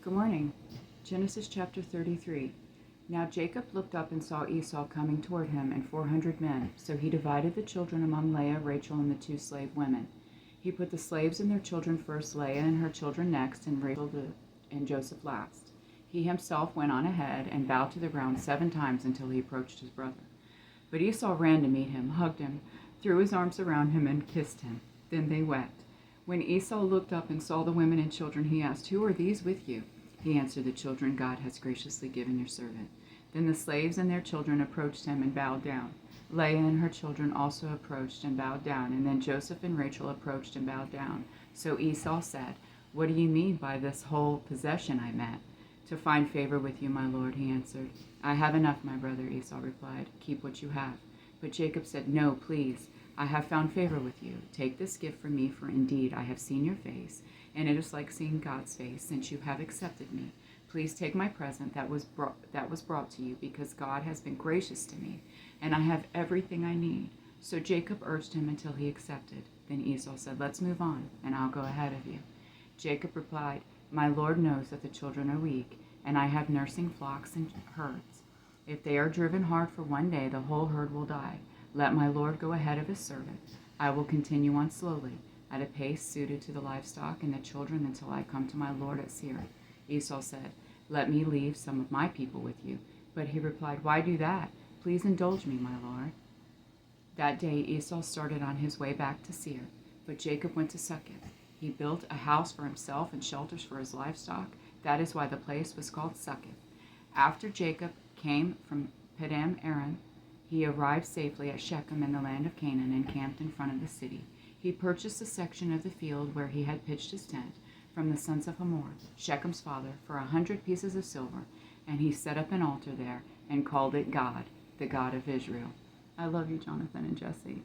Good morning. Genesis chapter 33. Now Jacob looked up and saw Esau coming toward him and 400 men. So he divided the children among Leah, Rachel, and the two slave women. He put the slaves and their children first, Leah and her children next, and Rachel and Joseph last. He himself went on ahead and bowed to the ground 7 times until he approached his brother. But Esau ran to meet him, hugged him, threw his arms around him, and kissed him. Then they wept. When Esau looked up and saw the women and children, he asked, "Who are these with you?" He answered, "The children God has graciously given your servant." Then the slaves and their children approached him and bowed down. Leah and her children also approached and bowed down, and then Joseph and Rachel approached and bowed down. So Esau said, "What do you mean by this whole possession I met?" "To find favor with you, my lord," he answered. "I have enough, my brother," Esau replied. "Keep what you have." But Jacob said, "No, please. I have found favor with you. Take this gift from me, for indeed I have seen your face, and it is like seeing God's face, since you have accepted me. Please take my present that was brought to you, because God has been gracious to me, and I have everything I need." So Jacob urged him until he accepted. Then Esau said, "Let's move on, and I'll go ahead of you." Jacob replied, "My Lord knows that the children are weak, and I have nursing flocks and herds. If they are driven hard for one day, the whole herd will die. Let my Lord go ahead of his servant. I will continue on slowly, at a pace suited to the livestock and the children, until I come to my Lord at Seir." Esau said, "Let me leave some of my people with you." But he replied, "Why do that? Please indulge me, my Lord." That day Esau started on his way back to Seir, but Jacob went to Succoth. He built a house for himself and shelters for his livestock. That is why the place was called Succoth. After Jacob came from Padan Aram, he arrived safely at Shechem in the land of Canaan and camped in front of the city. He purchased a section of the field where he had pitched his tent from the sons of Hamor, Shechem's father, for 100 pieces of silver, and he set up an altar there and called it God, the God of Israel. I love you, Jonathan and Jessie.